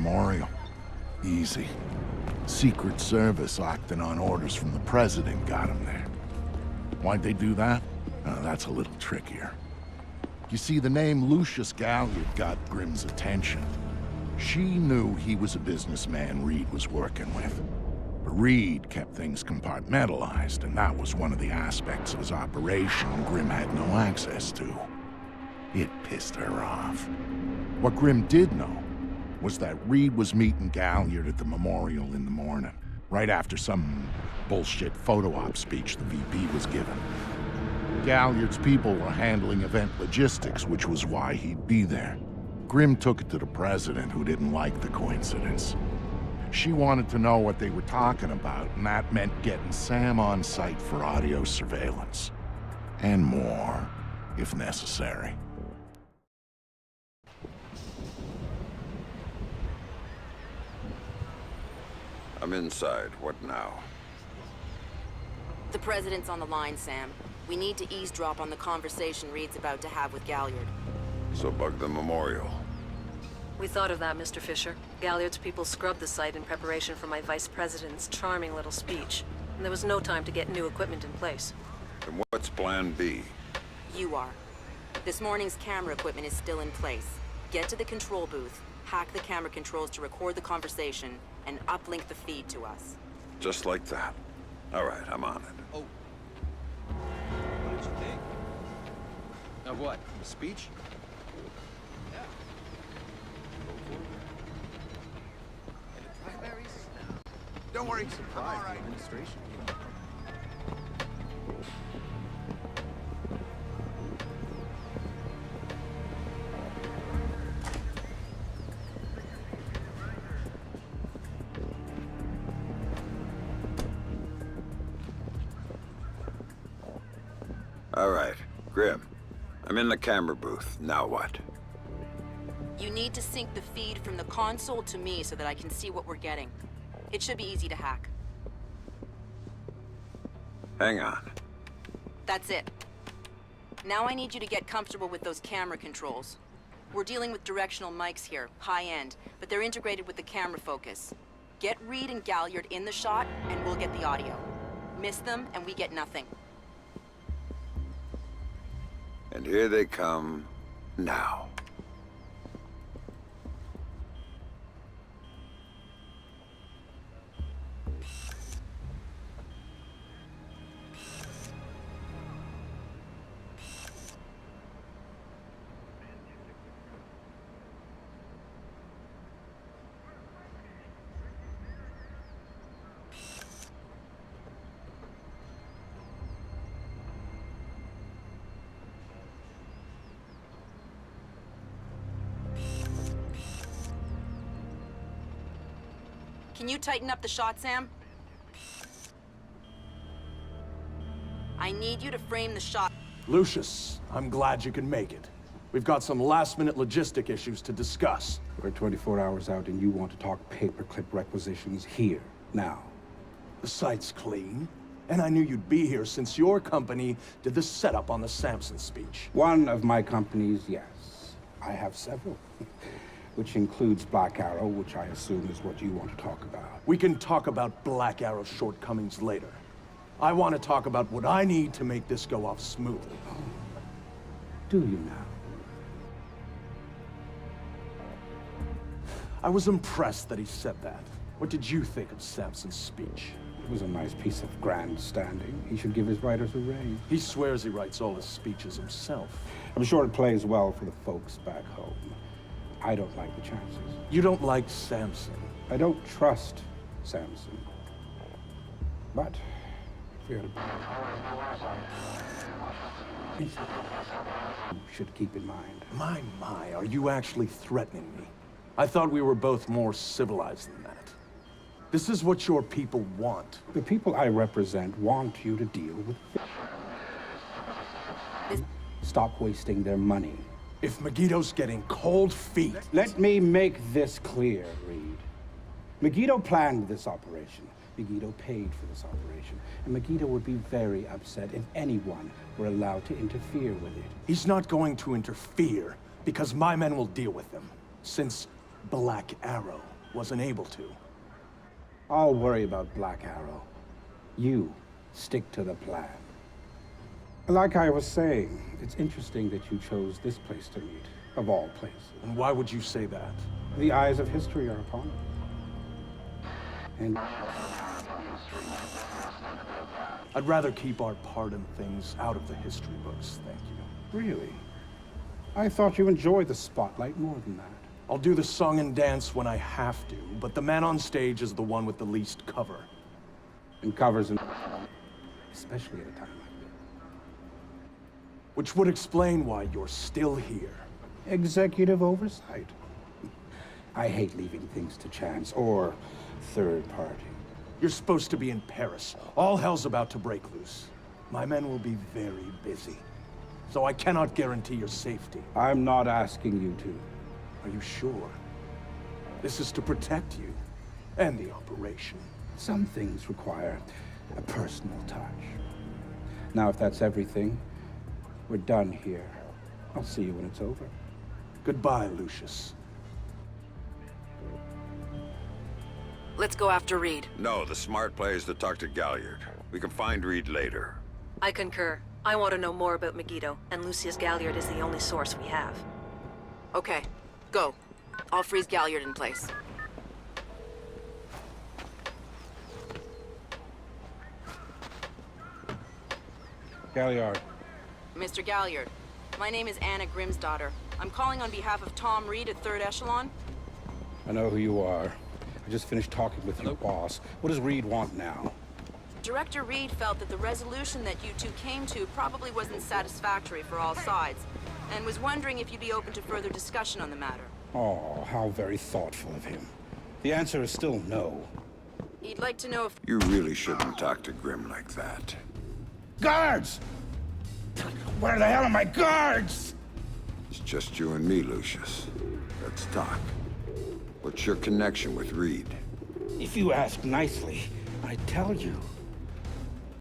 memorial. Easy. Secret Service acting on orders from the President got him there. Why'd they do that? That's a little trickier. You see, the name Lucius Galliard got Grimm's attention. She knew he was a businessman Reed was working with. But Reed kept things compartmentalized, and that was one of the aspects of his operation Grimm had no access to. It pissed her off. What Grimm did know was that Reed was meeting Galliard at the memorial in the morning, right after some bullshit photo op speech the VP was giving. Galliard's people were handling event logistics, which was why he'd be there. Grimm took it to the President, who didn't like the coincidence. She wanted to know what they were talking about, and that meant getting Sam on site for audio surveillance. And more, if necessary. I'm inside. What now? The President's on the line, Sam. We need to eavesdrop on the conversation Reed's about to have with Galliard. So bug the memorial. We thought of that, Mr. Fisher. Galliard's people scrubbed the site in preparation for my Vice President's charming little speech. And there was no time to get new equipment in place. And what's Plan B? You are. This morning's camera equipment is still in place. Get to the control booth, hack the camera controls to record the conversation, and uplink the feed to us. Just like that. All right, I'm on it. Oh. What did you think? Of what? The speech? Yeah. And the blackberries? Don't worry. I'm all right. Administration. All right, Grimm. I'm in the camera booth. Now what? You need to sync the feed from the console to me so that I can see what we're getting. It should be easy to hack. Hang on. That's it. Now I need you to get comfortable with those camera controls. We're dealing with directional mics here, high-end, but they're integrated with the camera focus. Get Reed and Galliard in the shot, and we'll get the audio. Miss them, and we get nothing. And here they come now. Can you tighten up the shot, Sam? I need you to frame the shot. Lucius, I'm glad you can make it. We've got some last-minute logistic issues to discuss. We're 24 hours out and you want to talk paperclip requisitions here, now. The site's clean, and I knew you'd be here since your company did the setup on the Samson speech. One of my companies, yes. I have several. Which includes Black Arrow, which I assume is what you want to talk about. We can talk about Black Arrow's shortcomings later. I want to talk about what I need to make this go off smoothly. Oh. Do you now? I was impressed that he said that. What did you think of Samson's speech? It was a nice piece of grandstanding. He should give his writers a raise. He swears he writes all his speeches himself. I'm sure it plays well for the folks back home. I don't like the chances. You don't like Samson? I don't trust Samson. But, you should keep in mind. My, are you actually threatening me? I thought we were both more civilized than that. This is what your people want. The people I represent want you to deal with. Stop wasting their money. If Megiddo's getting cold feet... Let me make this clear, Reed. Megiddo planned this operation. Megiddo paid for this operation. And Megiddo would be very upset if anyone were allowed to interfere with it. He's not going to interfere, because my men will deal with him. Since Black Arrow wasn't able to. I'll worry about Black Arrow. You stick to the plan. Like I was saying, it's interesting that you chose this place to meet, of all places. And why would you say that? The eyes of history are upon it. And I'd rather keep our part in things out of the history books, thank you. really, I thought you enjoyed the spotlight more than that. I'll do the song and dance when I have to, but the man on stage is the one with the least cover. And covers and especially at a time like this. Which would explain why you're still here. Executive oversight. I hate leaving things to chance or third party. You're supposed to be in Paris. All hell's about to break loose. My men will be very busy, so I cannot guarantee your safety. I'm not asking you to. Are you sure? This is to protect you and the operation. Some things require a personal touch. Now, if that's everything, we're done here. I'll see you when it's over. Goodbye, Lucius. Let's go after Reed. No, the smart play is to talk to Galliard. We can find Reed later. I concur. I want to know more about Megiddo, and Lucius Galliard is the only source we have. Okay, go. I'll freeze Galliard in place. Galliard. Mr. Galliard, my name is Anna Grimsdottir. I'm calling on behalf of Tom Reed at 3rd Echelon. I know who you are. I just finished talking with your boss. What does Reed want now? Director Reed felt that the resolution that you two came to probably wasn't satisfactory for all sides, and was wondering if you'd be open to further discussion on the matter. Oh, how very thoughtful of him. The answer is still no. He'd like to know if... You really shouldn't talk to Grim like that. Guards! Where the hell are my guards? It's just you and me, Lucius. Let's talk. What's your connection with Reed? If you ask nicely, I tell you.